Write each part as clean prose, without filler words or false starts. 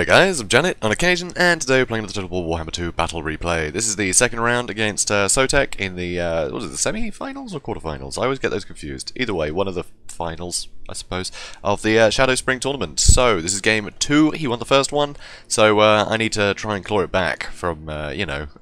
Hey guys, I'm JanetOnOccasion, and today we're playing the Warhammer II Battle Replay. This is the second round against Sotek in the, what is it, the semi-finals or quarter-finals? I always get those confused. Either way, one of the finals, I suppose, of the Shadow Spring Tournament. So, this is game 2, he won the first one, so I need to try and claw it back from, well,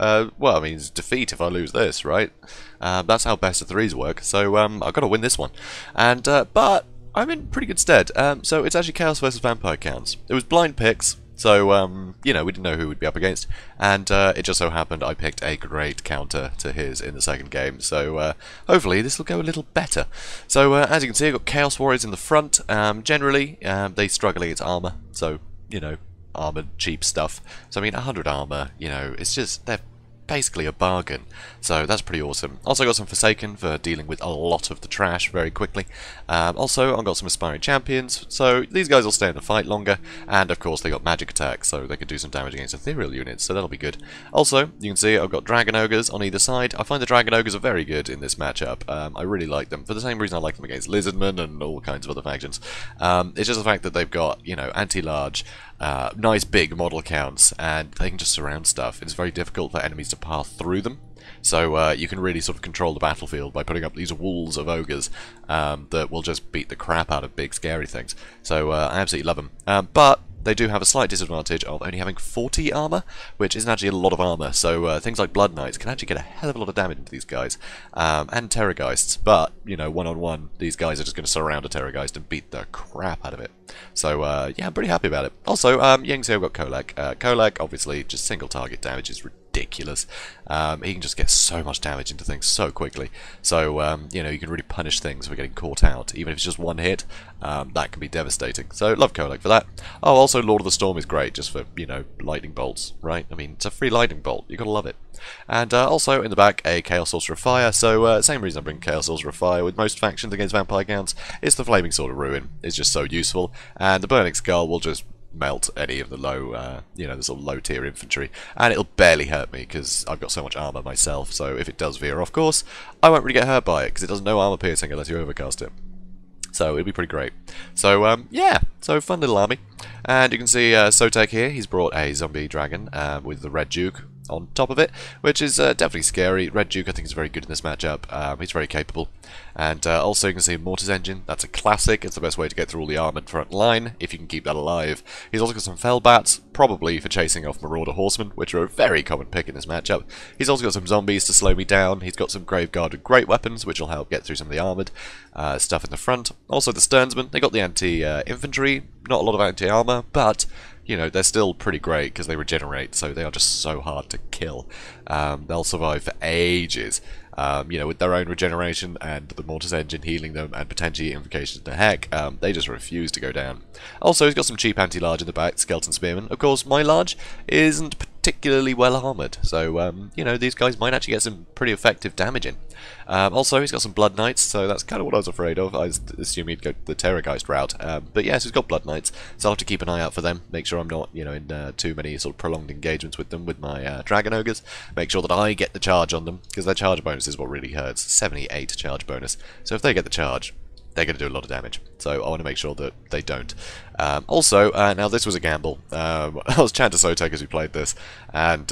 I mean, it's defeat if I lose this, right? That's how best of threes work, so I've got to win this one. And, but I'm in pretty good stead. So it's actually Chaos versus Vampire counts. It was blind picks, so, you know, we didn't know who we'd be up against, and it just so happened I picked a great counter to his in the second game, so hopefully this will go a little better. So, as you can see, I've got Chaos Warriors in the front. Generally, they struggle against armour, so, you know, armoured cheap stuff. So, I mean, 100 armour, you know, it's just, they're basically a bargain, so that's pretty awesome. Also got some Forsaken for dealing with a lot of the trash very quickly. Also I've got some Aspiring Champions, so these guys will stay in the fight longer, and of course they got magic attack, so they could do some damage against ethereal units, so that'll be good. Also, you can see I've got Dragon Ogres on either side. I find the Dragon Ogres are very good in this matchup. I really like them, for the same reason I like them against Lizardmen and all kinds of other factions. It's just the fact that they've got, you know, anti-large, nice big model counts, and they can just surround stuff. It's very difficult for enemies to pass through them, so you can really sort of control the battlefield by putting up these walls of ogres that will just beat the crap out of big scary things. So I absolutely love them, but they do have a slight disadvantage of only having 40 armor, which isn't actually a lot of armor, so things like Blood Knights can actually get a hell of a lot of damage into these guys, and Terrorgeists, but, you know, one-on-one, these guys are just going to surround a Terrorgeist and beat the crap out of it. So, yeah, I'm pretty happy about it. Also, you can see I've got Kholek. Kholek, obviously, just single target damage is ridiculous. He can just get so much damage into things so quickly. So, you know, you can really punish things for getting caught out. Even if it's just one hit, that can be devastating. So, love Kholek for that. Oh, also, Lord of the Storm is great just for, you know, lightning bolts, right? I mean, it's a free lightning bolt. You gotta love it. And also, in the back, a Chaos Sorcerer of Fire. So, same reason I bring Chaos Sorcerer of Fire with most factions against Vampire counts. It's the Flaming Sword of Ruin. It's just so useful. And the Burning Skull will just melt any of the low, you know, the sort of low tier infantry, and it'll barely hurt me because I've got so much armor myself. So if it does veer off course, I won't really get hurt by it because it does no armor piercing unless you overcast it. So it'll be pretty great. So yeah, so fun little army. And you can see Sotek here. He's brought a zombie dragon with the Red Duke on top of it, which is definitely scary. Red Duke, I think, is very good in this matchup. He's very capable. And also you can see Mortis Engine. That's a classic. It's the best way to get through all the armoured front line, if you can keep that alive. He's also got some Fellbats, probably for chasing off Marauder Horsemen, which are a very common pick in this matchup. He's also got some zombies to slow me down. He's got some Graveguard with great weapons, which will help get through some of the armoured stuff in the front. Also the Sternsmen, they got the anti-infantry, not a lot of anti-armour, but you know, they're still pretty great because they regenerate, so they are just so hard to kill. They'll survive for ages, you know, with their own regeneration and the Mortis Engine healing them and potentially invocations to heck. They just refuse to go down. Also, he's got some cheap anti-large in the back, Skeleton Spearman. Of course, my large isn't particularly well armoured, so, you know, these guys might actually get some pretty effective damage in. Also, he's got some Blood Knights, so that's kind of what I was afraid of. I assumed he'd go the Terrorgeist route. But yes, he's got Blood Knights, so I'll have to keep an eye out for them. Make sure I'm not, you know, in too many sort of prolonged engagements with them with my Dragon Ogres. Make sure that I get the charge on them, because their charge bonus is what really hurts. 78 charge bonus. So if they get the charge, they're going to do a lot of damage. So I want to make sure that they don't. Also, now this was a gamble. I was chatting to Sotek as we played this, and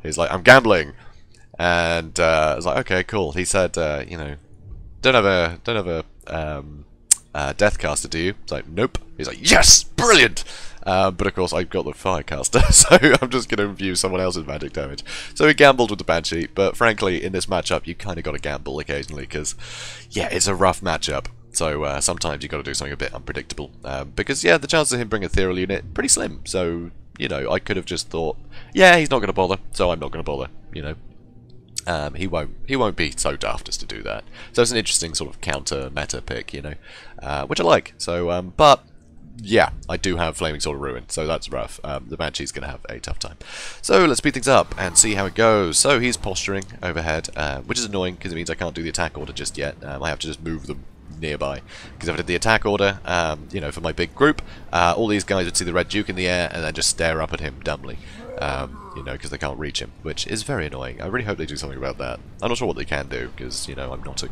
he's like, I'm gambling. And I was like, okay, cool. He said, you know, don't have a Deathcaster, do you? It's like, nope. He's like, yes, brilliant. But of course, I've got the Firecaster, so I'm just going to infuse someone else's magic damage. So he gambled with the Banshee, but frankly, in this matchup, you kind of got to gamble occasionally because, yeah, it's a rough matchup. So sometimes you've got to do something a bit unpredictable. Because, yeah, the chances of him bringing a ethereal unit, pretty slim. So, you know, I could have just thought, yeah, he's not going to bother, so I'm not going to bother, you know. He won't be so daft as to do that. So it's an interesting sort of counter meta pick, you know, which I like. So, but yeah, I do have Flaming Sword of Ruin, so that's rough. The Banshee's going to have a tough time. So let's speed things up and see how it goes. So he's posturing overhead, which is annoying because it means I can't do the attack order just yet. I have to just move them nearby. Because if I did the attack order, you know, for my big group, all these guys would see the Red Duke in the air and then just stare up at him dumbly. You know, because they can't reach him, which is very annoying. I really hope they do something about that. I'm not sure what they can do, because, you know, I'm not a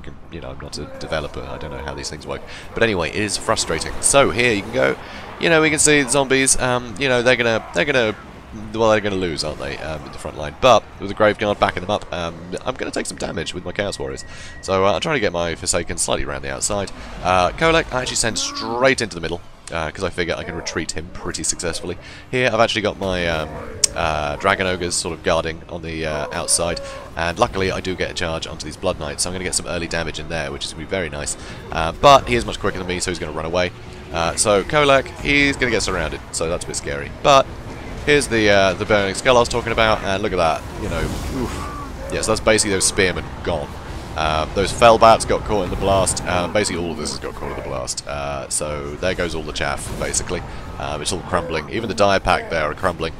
developer. I don't know how these things work. But anyway, it is frustrating. So here you can go. You know, we can see the zombies. You know, they're gonna lose, aren't they, in the front line? But with the Graveguard backing them up, I'm gonna take some damage with my Chaos Warriors. So I'm trying to get my Forsaken slightly around the outside. Kholek I actually send straight into the middle, because I figure I can retreat him pretty successfully. Here I've actually got my Dragon Ogres sort of guarding on the outside, and luckily I do get a charge onto these Blood Knights, so I'm going to get some early damage in there, which is going to be very nice. But he is much quicker than me, so he's going to run away. So Kholek, he's going to get surrounded, so that's a bit scary. But here's the Burning Skull I was talking about, and look at that, you know, oof. Yeah, so that's basically those spearmen gone. Those fell bats got caught in the blast. Basically all of this has got caught in the blast. So there goes all the chaff, basically. It's all crumbling. Even the dire pack there are crumbling.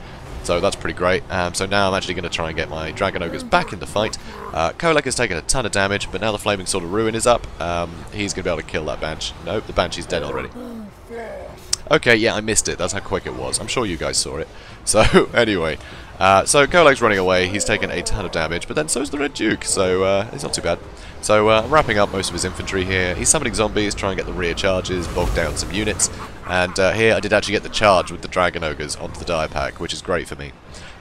So that's pretty great. So now I'm actually going to try and get my Dragon Ogres back in the fight. Kholek has taken a ton of damage, but now the Flaming Sword of Ruin is up. He's going to be able to kill that Banshee. Nope, the Banshee's dead already. Okay, yeah, I missed it. That's how quick it was. I'm sure you guys saw it. So, anyway. So Kholek's running away. He's taken a ton of damage, but then so's the Red Duke, so it's not too bad. So I'm wrapping up most of his infantry here. He's summoning zombies, trying to get the rear charges, bog down some units. And here I did actually get the charge with the Dragon Ogres onto the dire pack, which is great for me.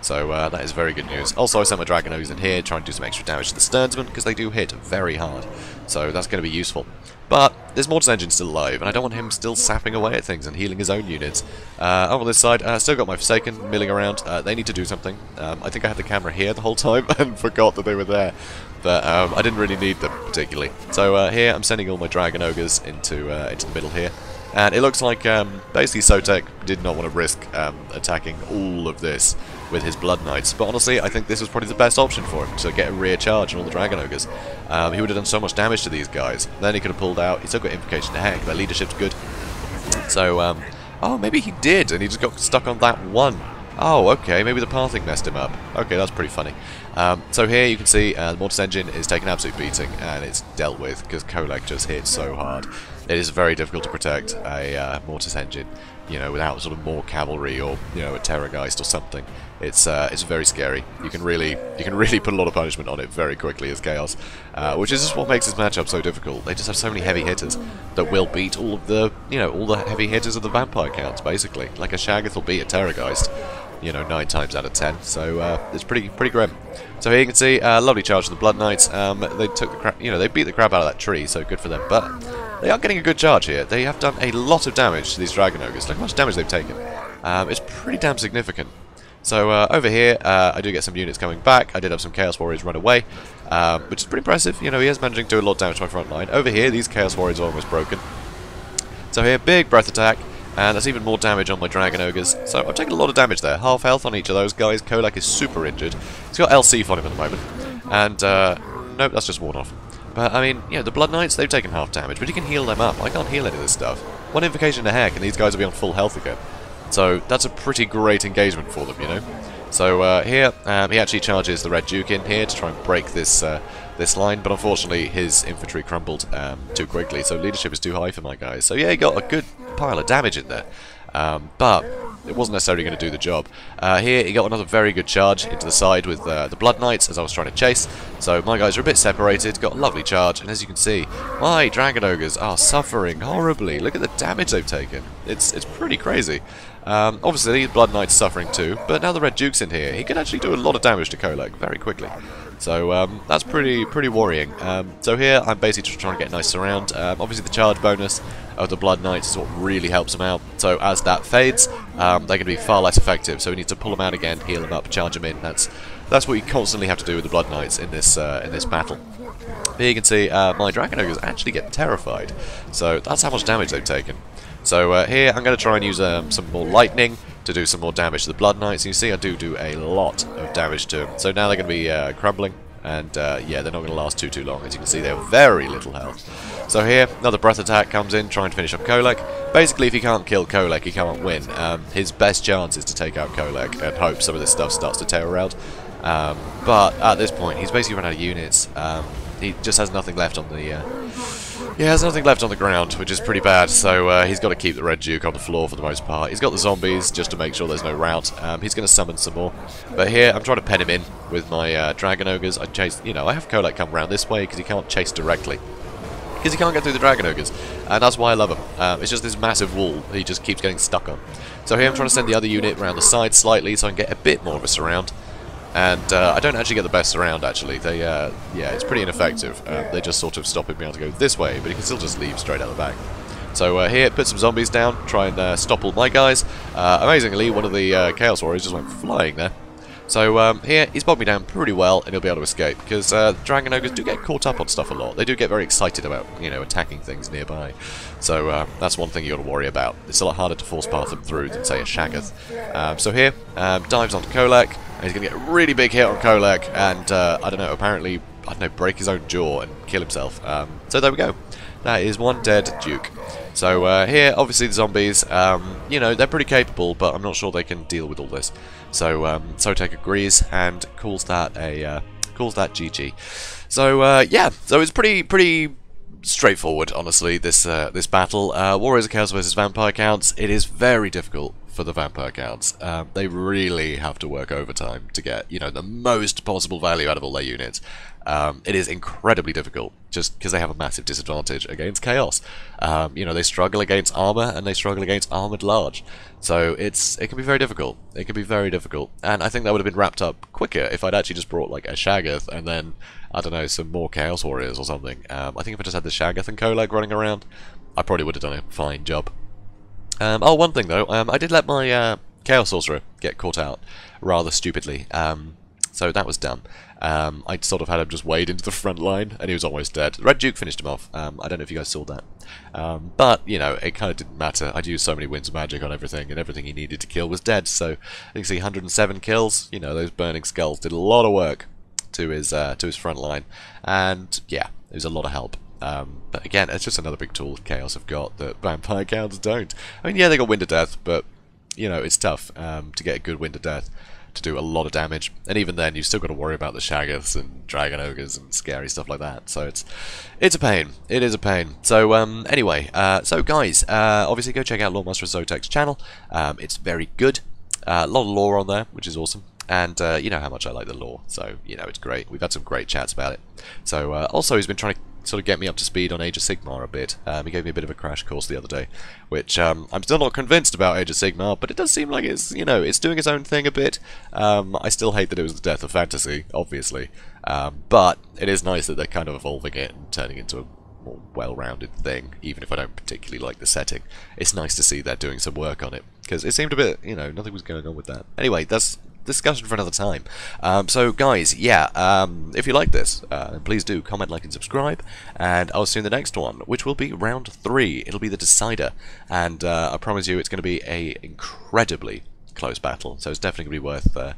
So that is very good news. Also, I sent my Dragon Ogres in here, trying to do some extra damage to the Sternsmen, because they do hit very hard. So that's going to be useful. But this Mortis Engine still alive, and I don't want him still sapping away at things and healing his own units. Over on this side, still got my Forsaken milling around. They need to do something. I think I had the camera here the whole time and forgot that they were there. But I didn't really need them particularly. So here I'm sending all my Dragon Ogres into the middle here. And it looks like basically Sotek did not want to risk attacking all of this with his Blood Knights. But honestly, I think this was probably the best option for him, to get a rear charge on all the Dragon Ogres. He would have done so much damage to these guys. Then he could have pulled out. He's still got Invocation to Heck. Their leadership's good. So, oh, maybe he did, and he just got stuck on that one. Oh, okay, maybe the pathing messed him up. Okay, that's pretty funny. So here you can see the Mortis Engine is taking an absolute beating, and it's dealt with, because Kholek just hit so hard. It is very difficult to protect a Mortis Engine, you know, without sort of more cavalry or, you know, a Terrorgeist or something. It's very scary. You can really put a lot of punishment on it very quickly as Chaos, which is just what makes this matchup so difficult. They just have so many heavy hitters that will beat all of the, you know, all the heavy hitters of the vampire counts, basically. Like a Shaggoth will beat a Terrorgeist, you know, 9 times out of 10. So it's pretty grim. So here you can see lovely charge of the Blood Knights. They took the crap, you know, they beat the crap out of that tree, so good for them. But they are getting a good charge here. They have done a lot of damage to these Dragon Ogres. Look how much damage they've taken. It's pretty damn significant. So over here, I do get some units coming back. I did have some Chaos Warriors run away, which is pretty impressive. You know, he is managing to do a lot of damage to my front line. Over here, these Chaos Warriors are almost broken. So here, big breath attack, and that's even more damage on my Dragon Ogres. So I'm taking a lot of damage there. Half health on each of those guys. Kholek is super injured. He's got LC on him at the moment. And, nope, that's just worn off. But, I mean, you know, the Blood Knights, they've taken half damage, but you can heal them up. I can't heal any of this stuff. One Invocation to Heck, and these guys will be on full health again. So that's a pretty great engagement for them, you know. So here, he actually charges the Red Duke in here to try and break this this line, but unfortunately his infantry crumbled too quickly, so leadership is too high for my guys. So yeah, he got a good pile of damage in there, but it wasn't necessarily going to do the job. Here he got another very good charge into the side with the Blood Knights as I was trying to chase. So my guys are a bit separated, got a lovely charge, and as you can see, my Dragon Ogres are suffering horribly. Look at the damage they've taken. It's pretty crazy. Obviously, Blood Knight's suffering too, but now the Red Duke's in here, he can actually do a lot of damage to Kholek very quickly. So that's pretty worrying. So here I'm basically just trying to get a nice surround. Obviously the charge bonus of the Blood Knights is what really helps them out. So as that fades, they're going to be far less effective. So we need to pull them out again, heal them up, charge them in. That's what you constantly have to do with the Blood Knights in this battle. Here you can see my Dragon Ogres actually get terrified. So that's how much damage they've taken. So here I'm going to try and use some more lightning to do some more damage to the Blood Knights. You see I do a lot of damage to them. So now they're going to be crumbling, and yeah, they're not going to last too long. As you can see, they have very little health. So here, another breath attack comes in, trying to finish up Kholek. Basically, if he can't kill Kholek, he can't win. His best chance is to take out Kholek and hope some of this stuff starts to tear around. But at this point, he's basically run out of units. He just has nothing left on the He has nothing left on the ground, which is pretty bad, so he's got to keep the Red Duke on the floor for the most part. He's got the zombies just to make sure there's no rout. He's going to summon some more. But here, I'm trying to pen him in with my Dragon Ogres. I chase, you know, I have Kholek come around this way because he can't chase directly. Because he can't get through the Dragon Ogres. And that's why I love him. It's just this massive wall he just keeps getting stuck on. So here I'm trying to send the other unit around the side slightly so I can get a bit more of a surround. And I don't actually get the best surround, actually. They, yeah, it's pretty ineffective. They just sort of stop him being able to go this way, but he can still just leave straight out the back. So here, put some zombies down, try and stop all my guys. Amazingly, one of the Chaos Warriors just went flying there. So here, he's bogged me down pretty well, and he'll be able to escape, because Dragon Ogres do get caught up on stuff a lot. They do get very excited about, you know, attacking things nearby. So that's one thing you got to worry about. It's a lot harder to force path them through than, say, a Shaggoth. So here, dives onto Kholek, and he's going to get a really big hit on Kholek, and, I don't know, apparently, I don't know, break his own jaw and kill himself. So there we go. That is one dead Duke. So here, obviously the zombies, you know, they're pretty capable, but I'm not sure they can deal with all this. So Sotek agrees and calls that a GG. So yeah, so it's pretty straightforward, honestly. This battle, Warriors of Chaos versus Vampire counts. It is very difficult for the Vampire counts. They really have to work overtime to get, you know, the most possible value out of all their units. It is incredibly difficult, just because they have a massive disadvantage against Chaos. You know, they struggle against armor, and they struggle against armored large. So it can be very difficult. It can be very difficult. And I think that would have been wrapped up quicker if I'd actually just brought, like, a Shaggoth, and then, I don't know, some more Chaos Warriors or something. I think if I just had the Shaggoth and Kholek running around, I probably would have done a fine job. Oh, one thing though, I did let my Chaos Sorcerer get caught out rather stupidly, so that was dumb. I sort of had him just wade into the front line, and he was almost dead. Red Duke finished him off. I don't know if you guys saw that. But, you know, it kind of didn't matter. I'd used so many Winds of Magic on everything, and everything he needed to kill was dead, so you can see 107 kills. You know, those Burning Skulls did a lot of work to his front line, and yeah, it was a lot of help. But again, it's just another big tool Chaos have got that Vampire counts don't. I mean, yeah, they got Wind of Death, but, you know, it's tough to get a good Wind of Death to do a lot of damage. And even then, you've still got to worry about the Shaggoths and Dragon Ogres and scary stuff like that. So it's a pain. It is a pain. So, anyway, so guys, obviously go check out Loremaster Sotek's channel. It's very good. A lot of lore on there, which is awesome. And you know how much I like the lore, so, you know, it's great. We've had some great chats about it. So, also, he's been trying to sort of get me up to speed on Age of Sigmar a bit. He gave me a bit of a crash course the other day, which I'm still not convinced about Age of Sigmar, but it does seem like it's, you know, it's doing its own thing a bit. I still hate that it was the death of fantasy, obviously, but it is nice that they're kind of evolving it and turning it into a more well-rounded thing, even if I don't particularly like the setting. It's nice to see they're doing some work on it, because it seemed a bit, you know, nothing was going on with that. Anyway, that's discussion for another time. So guys, yeah, if you like this, please do comment, like, and subscribe, and I'll see you in the next one, which will be round 3. It'll be the decider, and I promise you it's going to be a incredibly close battle, so it's definitely going to be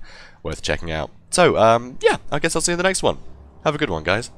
worth checking out. So, yeah, I guess I'll see you in the next one. Have a good one, guys.